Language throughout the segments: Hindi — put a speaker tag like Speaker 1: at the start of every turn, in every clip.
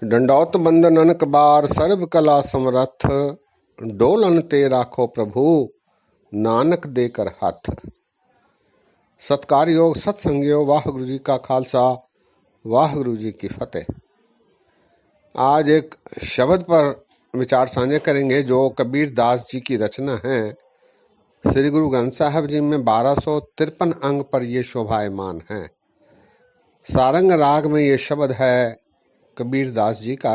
Speaker 1: डंडौत बंदन कबार सर्व कला समरथ, डोलन ते राखो प्रभु नानक देकर हाथ। सत्कार योग सत्संग योग, वाहिगुरु जी का खालसा वाहिगुरु जी की फतेह। आज एक शब्द पर विचार साझे करेंगे जो कबीर दास जी की रचना है। श्री गुरु ग्रंथ साहब जी में 1253 अंग पर ये शोभायमान है। सारंग राग में ये शब्द है कबीर दास जी का।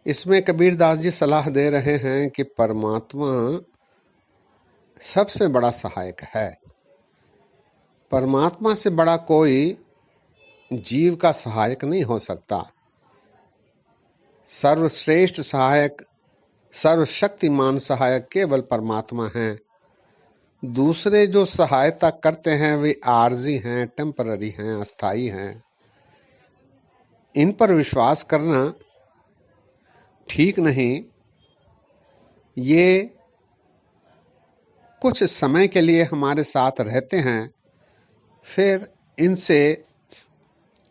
Speaker 1: इसमें कबीर दास जी सलाह दे रहे हैं कि परमात्मा सबसे बड़ा सहायक है। परमात्मा से बड़ा कोई जीव का सहायक नहीं हो सकता। सर्वश्रेष्ठ सहायक, सर्वशक्तिमान सहायक केवल परमात्मा हैं। दूसरे जो सहायता करते हैं वे आर्जी हैं, टेम्पररी हैं, अस्थाई हैं। इन पर विश्वास करना ठीक नहीं। ये कुछ समय के लिए हमारे साथ रहते हैं, फिर इनसे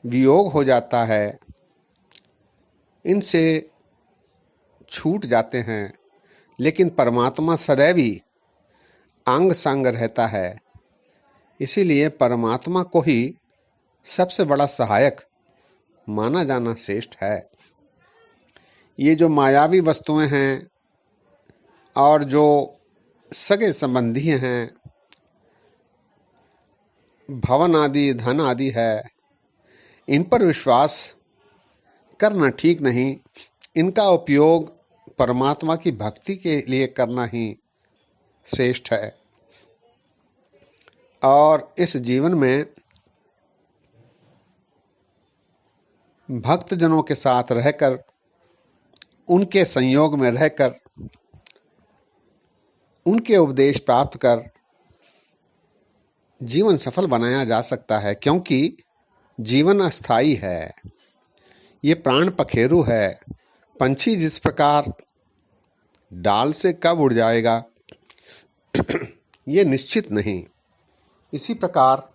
Speaker 1: वियोग हो जाता है, इनसे छूट जाते हैं। लेकिन परमात्मा सदैव ही अंग संग रहता है। इसीलिए परमात्मा को ही सबसे बड़ा सहायक माना जाना श्रेष्ठ है। ये जो मायावी वस्तुएं हैं और जो सगे संबंधी हैं, भवन आदि, धन आदि है, इन पर विश्वास करना ठीक नहीं। इनका उपयोग परमात्मा की भक्ति के लिए करना ही श्रेष्ठ है। और इस जीवन में भक्तजनों के साथ रहकर, उनके संयोग में रहकर, उनके उपदेश प्राप्त कर जीवन सफल बनाया जा सकता है। क्योंकि जीवन अस्थाई है। ये प्राण पखेरु है। पंछी जिस प्रकार डाल से कब उड़ जाएगा ये निश्चित नहीं, इसी प्रकार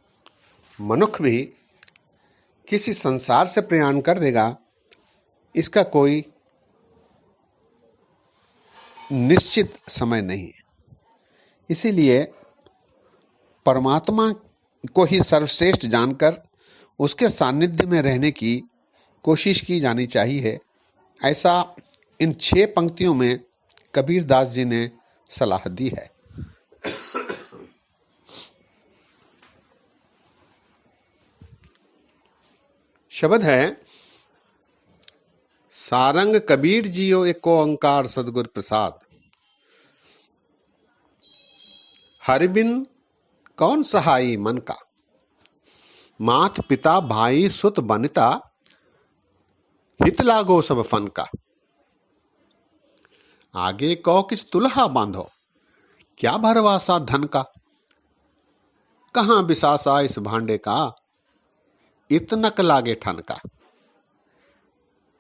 Speaker 1: मनुष्य भी किसी संसार से प्रयाण कर देगा, इसका कोई निश्चित समय नहीं। इसीलिए परमात्मा को ही सर्वश्रेष्ठ जानकर उसके सानिध्य में रहने की कोशिश की जानी चाहिए। ऐसा इन 6 पंक्तियों में कबीर दास जी ने सलाह दी है। शब्द है सारंग कबीर जियो एको ओंकार सदगुर प्रसाद। हरिबिन कौन सहाई मन का, मात पिता भाई सुत बनिता, हित लागो सब फन का। आगे कहो किस तुलहा बांधो, क्या भरवासा धन का। कहाँ बिसासा इस भांडे का, इतनक लागे ठन का।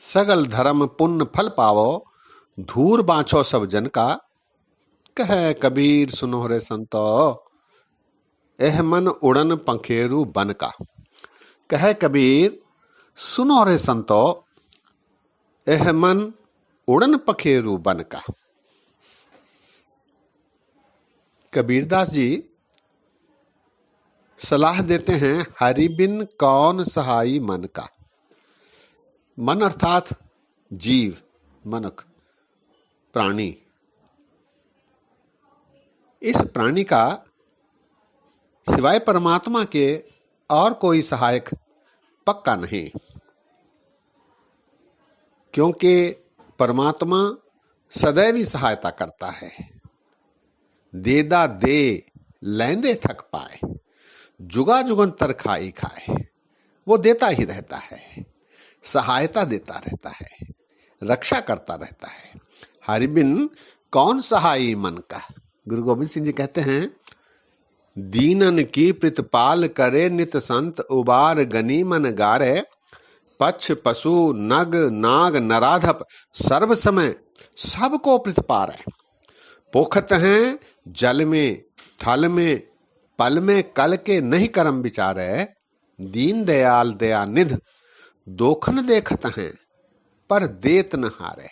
Speaker 1: सगल धर्म पुण्य फल पावो, धूर बाँछो सब जन का। कहे कबीर सुनो रे संतो, एह मन उड़न पंखेरु बन का। कहे कबीर सुनो रे संतो, एह मन उड़न पखेरु बन का। कबीरदास जी सलाह देते हैं, हरि बिन कौन सहाई मन का। मन अर्थात जीव, मनुष्य, प्राणी। इस प्राणी का सिवाय परमात्मा के और कोई सहायक पक्का नहीं। क्योंकि परमात्मा सदैव ही सहायता करता है। देदा दे लैंदे थक पाए, जुगा जुगंतर खाई खाए। वो देता ही रहता है, सहायता देता रहता है, रक्षा करता रहता है। हरिबिन कौन सहाई मन का। गुरु गोविंद सिंह जी कहते हैं, दीनन की प्रतिपाल करे नित संत, उबार गनी मन गारे। पक्ष पशु नग नाग नराधप, सर्व समय सबको प्रतिपार है। पोखत हैं जल में थल में, पल में कल के नहीं कर्म विचारे। दीन दयाल दया निध दोखन देखत हैं पर देत न हारे।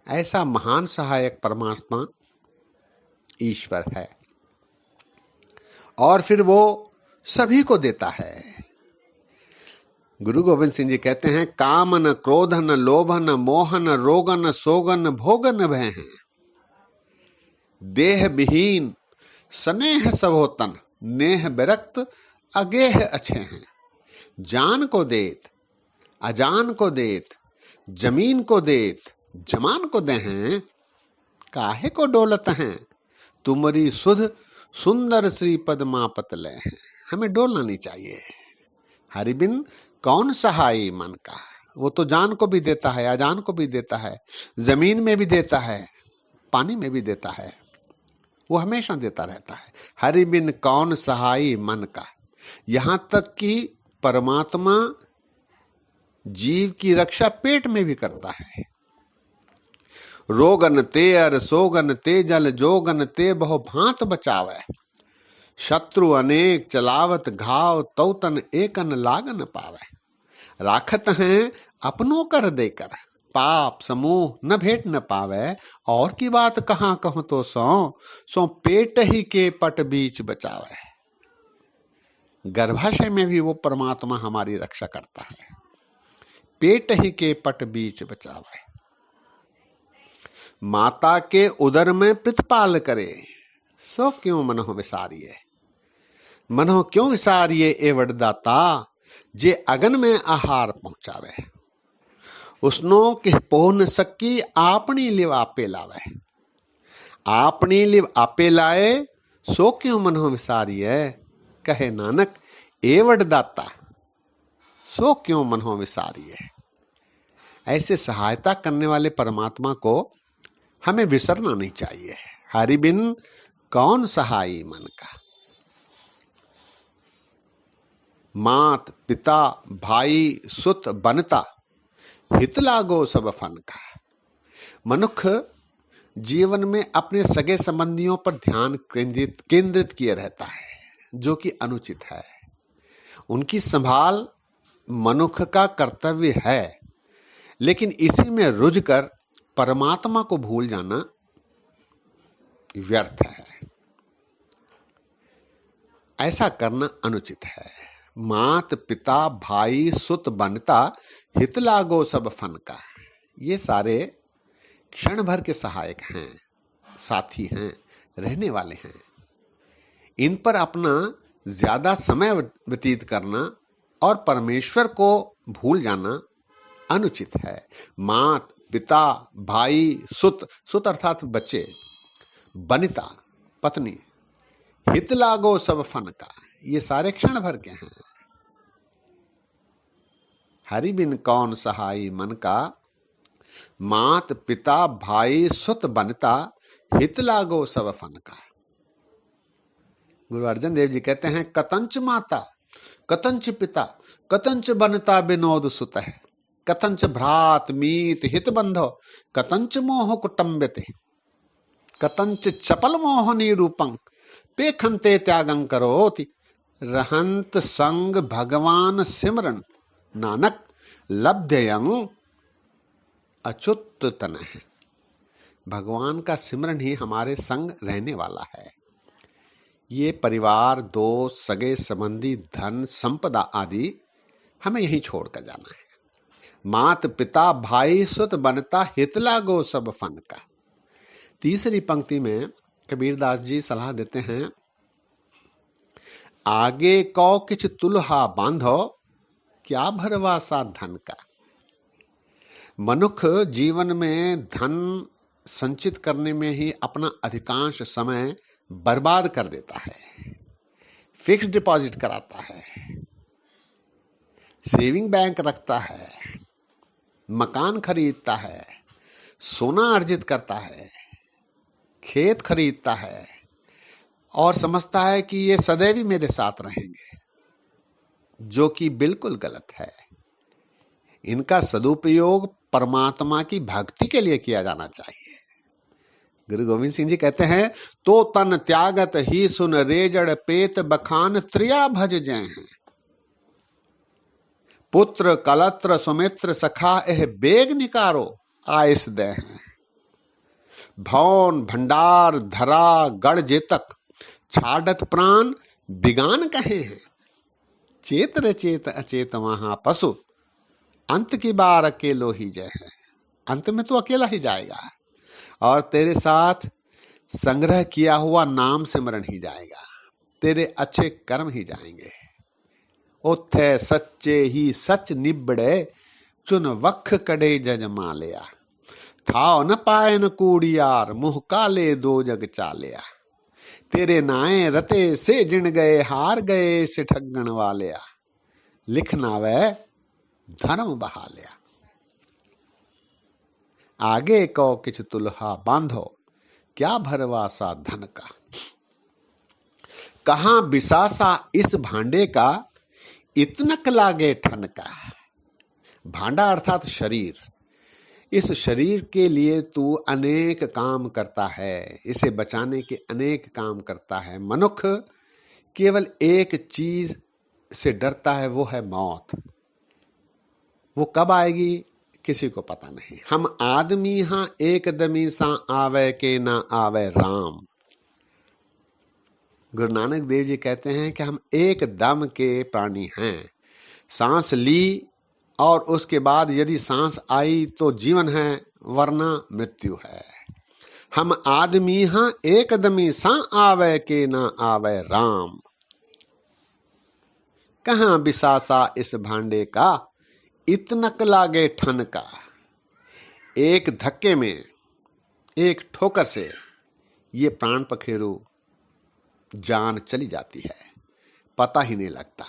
Speaker 1: ऐसा महान सहायक परमात्मा ईश्वर है और फिर वो सभी को देता है। गुरु गोविंद सिंह जी कहते हैं, काम न क्रोध न लोभ न मोह न रोग न सोग न भोग न भय हैं। देह विहीन स्नेह सब हो तन, नेह विरक्त अगेह अच्छे हैं। जान को देत अजान को देत, जमीन को देत जमान को दे हैं। काहे को डोलत हैं, तुम्हारी सुध सुंदर श्री पद्मा पतले हैं। हमें डोलना नहीं चाहिए। हरि बिन कौन सहाई मन का। वो तो जान को भी देता है, अजान को भी देता है, जमीन में भी देता है, पानी में भी देता है। वो हमेशा देता रहता है। हरि बिन कौन सहाई मन का। यहां तक कि परमात्मा जीव की रक्षा पेट में भी करता है। रोगन ते अर सोगन ते जल जोगन ते बहु भांत बचावे। शत्रु अनेक चलावत घाव तौतन एकन लागन पावे। राखत हैं अपनों कर देकर, पाप समूह न भेंट न पावे। और की बात कहाँ कहूं तो सो पेट ही के पट बीच बचावे। गर्भाशय में भी वो परमात्मा हमारी रक्षा करता है। पेट ही के पट बीच बचावे। माता के उदर में प्रतिपाल करे, सो क्यों मनों विसारिये। मनों क्यों विसारिये ए वरदाता, जे अगन में आहार पहुंचावे। उसनो कि पोह न सकी आपनी लिव आपे लावे। आपनी लिव आपे लाए, सो क्यों मनों विसारिये। कहे नानक ए वरदाता, सो क्यों मनों विसारिये। ऐसे सहायता करने वाले परमात्मा को हमें विसरना नहीं चाहिए। हरि बिन कौन सहाई मन का। मात पिता भाई सुत बनता, हित लागो सब फन का। मनुष्य जीवन में अपने सगे संबंधियों पर ध्यान केंद्रित किए रहता है, जो कि अनुचित है। उनकी संभाल मनुष्य का कर्तव्य है, लेकिन इसी में रुझ कर परमात्मा को भूल जाना व्यर्थ है। ऐसा करना अनुचित है। मात पिता भाई सुत बनता, हित लागो सब फन का। ये सारे क्षण भर के सहायक हैं, साथी हैं, रहने वाले हैं। इन पर अपना ज्यादा समय व्यतीत करना और परमेश्वर को भूल जाना अनुचित है। मात पिता भाई सुत अर्थात बच्चे, बनिता पत्नी, हित लागो सब फन का। ये सारे क्षण भर के हैं। हरि बिन कौन सहाई मन का। मात पिता भाई सुत बनता, हित लागो सब फन का। गुरु अर्जन देव जी कहते हैं, कतंच माता कतंच पिता कतंच बनता विनोद सुत है। कतंच भ्रात मीत हित बंधो, कतंच मोह कुटुंबिते। कतंच चपल मोह निरूपं, पेखंते त्यागं करोति। रहंत संग भगवान सिमरन, नानक लब्ध्ययं अच्युत तन है। भगवान का सिमरन ही हमारे संग रहने वाला है। ये परिवार दोस्त सगे संबंधी धन संपदा आदि हमें यहीं छोड़कर जाना है। मात पिता भाई सुत बनता, हित लागो सब फन का। तीसरी पंक्ति में कबीरदास जी सलाह देते हैं, आगे कौ किछ तुलहा बांधो, क्या भरवासा धन का। मनुष्य जीवन में धन संचित करने में ही अपना अधिकांश समय बर्बाद कर देता है। फिक्स डिपॉजिट कराता है, सेविंग बैंक रखता है, मकान खरीदता है, सोना अर्जित करता है, खेत खरीदता है और समझता है कि ये सदैव ही मेरे साथ रहेंगे, जो कि बिल्कुल गलत है। इनका सदुपयोग परमात्मा की भक्ति के लिए किया जाना चाहिए। गुरु गोविंद सिंह जी कहते हैं, तो तन त्यागत ही सुन रेजड़ पेत बखान त्रिया भज जय हैं। पुत्र कलत्र सुमित्र सखा एह बेग निकारो आयस दे हैं। भवन भंडार धरा गढ़ जेतक छाड़त प्राण बिगान कहे हैं। चेत चेत अचेत वहां पशु अंत की बार अकेलो ही जय है। अंत में तो अकेला ही जाएगा और तेरे साथ संग्रह किया हुआ नाम सिमरन ही जाएगा, तेरे अच्छे कर्म ही जाएंगे। उथे सच्चे ही सच निबड़े चुन वख कड़े जज मालिया। थाओ न पाए न कूड़ियार मुंह काले दो जग चालिया। तेरे नाए रते से जिण गए हार गए से ठगण वालिया। लिखना वह धर्म बहा लिया। आगे को किछ तुलहा बांधो क्या भरवासा धन का। कहां बिसासा इस भांडे का इतनक लागे ठन का। भांडा अर्थात शरीर। इस शरीर के लिए तू अनेक काम करता है, इसे बचाने के अनेक काम करता है। मनुष्य केवल एक चीज से डरता है, वो है मौत। वो कब आएगी किसी को पता नहीं। हम आदमी हां एक दमी सा आवे के ना आवे राम। गुरु नानक देव जी कहते हैं कि हम एक दम के प्राणी हैं। सांस ली और उसके बाद यदि सांस आई तो जीवन है, वरना मृत्यु है। हम आदमी हां एक दमी सा आवे के ना आवे राम। कहां बिसासा इस भांडे का इतनक लागे ठन का। एक धक्के में, एक ठोकर से ये प्राण पखेरु जान चली जाती है, पता ही नहीं लगता।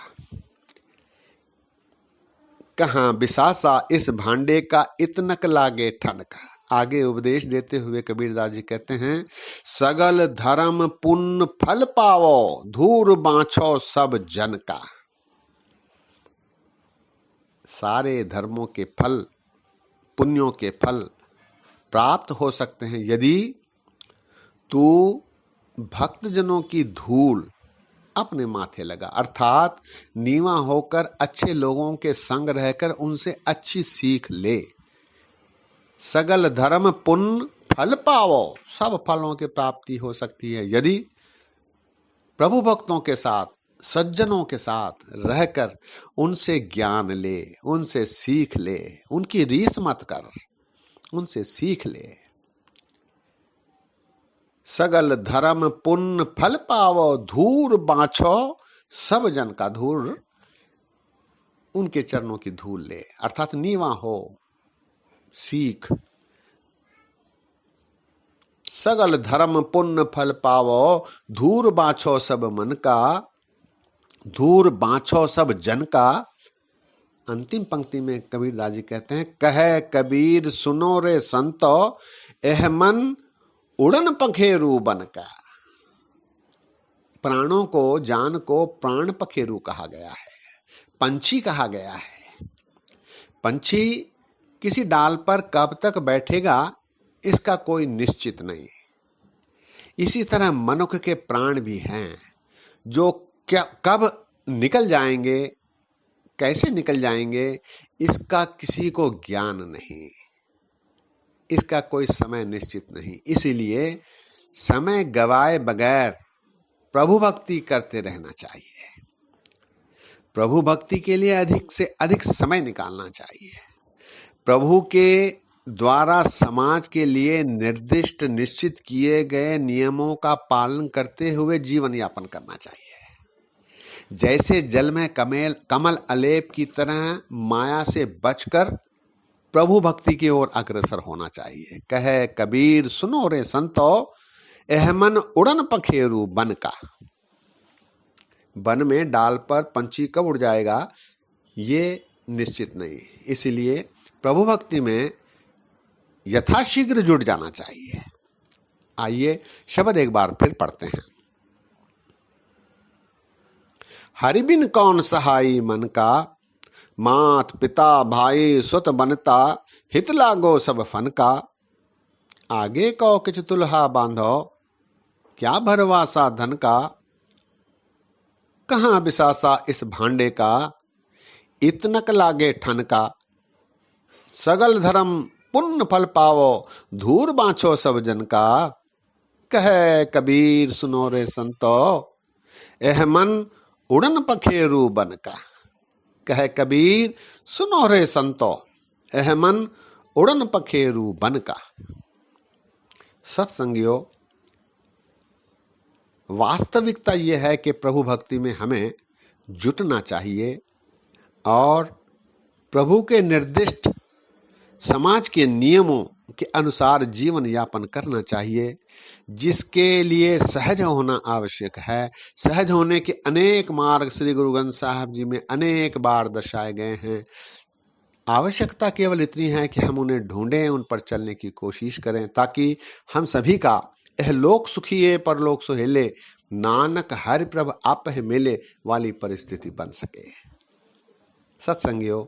Speaker 1: कहां बिसासा इस भांडे का इतनक लागे ठन का। आगे उपदेश देते हुए कबीरदास जी कहते हैं, सगल धर्म पुण्य फल पावो धूर बांछो सब जन का। सारे धर्मों के फल, पुण्यों के फल प्राप्त हो सकते हैं यदि तू भक्तजनों की धूल अपने माथे लगा, अर्थात नीवा होकर अच्छे लोगों के संग रहकर उनसे अच्छी सीख ले। सगल धर्म पुण्य फल पावो, सब फलों की प्राप्ति हो सकती है यदि प्रभु भक्तों के साथ, सज्जनों के साथ रहकर उनसे ज्ञान ले, उनसे सीख ले। उनकी रीस मत कर, उनसे सीख ले। सगल धर्म पुण्य फल पावो धूर बांछो सब जन का। धूर उनके चरणों की धूल ले, अर्थात नीवा हो, सीख। सगल धर्म पुण्य फल पावो धूर बांछो सब मन का। धूर बांछो सब जन का। अंतिम पंक्ति में कबीरदास जी कहते हैं, कहे कबीर सुनो रे संतो एह मन उड़न पखेरु बन का। प्राणों को, जान को प्राण पखेरु कहा गया है, पंछी कहा गया है। पंछी किसी डाल पर कब तक बैठेगा इसका कोई निश्चित नहीं। इसी तरह मनुष्य के प्राण भी हैं जो क्या कब निकल जाएंगे, कैसे निकल जाएंगे, इसका किसी को ज्ञान नहीं, इसका कोई समय निश्चित नहीं। इसीलिए समय गवाए बगैर प्रभु भक्ति करते रहना चाहिए। प्रभु भक्ति के लिए अधिक से अधिक समय निकालना चाहिए। प्रभु के द्वारा समाज के लिए निर्दिष्ट निश्चित किए गए नियमों का पालन करते हुए जीवन यापन करना चाहिए। जैसे जल में कमल अलेप की तरह माया से बचकर प्रभु भक्ति की ओर अग्रसर होना चाहिए। कहे कबीर सुनो रे संतो एह मन उड़न पखेरु बन का। वन में डाल पर पंछी कब उड़ जाएगा ये निश्चित नहीं। इसलिए प्रभु भक्ति में यथाशीघ्र जुट जाना चाहिए। आइए शब्द एक बार फिर पढ़ते हैं। हरिबिन कौन सहाई मन का, मात पिता भाई सुत बनता, हित लागो सब फन का। आगे को किछ तुलहा बांधो क्या भरवासा धन का। कहां बिसासा इस भांडे का इतनक लागे ठनका, सगल धर्म पुण्य फल पावो, धूर बाँछो सब जन का। कहे कबीर सुनो रे संतो, एह मन उड़न पखेरु बन का। कहे कबीर सुनो रे संतो, एह मन उड़न पखेरु बन का। सत्संगियों, वास्तविकता यह है कि प्रभु भक्ति में हमें जुटना चाहिए और प्रभु के निर्दिष्ट समाज के नियमों के अनुसार जीवन यापन करना चाहिए, जिसके लिए सहज होना आवश्यक है। सहज होने के अनेक मार्ग श्री गुरु ग्रंथ साहब जी में अनेक बार दर्शाए गए हैं। आवश्यकता केवल इतनी है कि हम उन्हें ढूंढें, उन पर चलने की कोशिश करें, ताकि हम सभी का यह लोक सुखिए परलोक सुहेले, नानक हरि प्रभ आपहि मिले वाली परिस्थिति बन सके। सत्संगियों,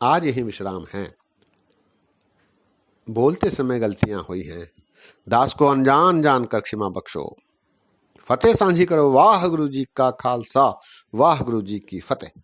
Speaker 1: आज यही विश्राम है। बोलते समय गलतियां हुई हैं, दास को अनजान जानकर क्षमा बख्शो। फतेह सांझी करो। वाह गुरु जी का खालसा, वाह गुरु जी की फतेह।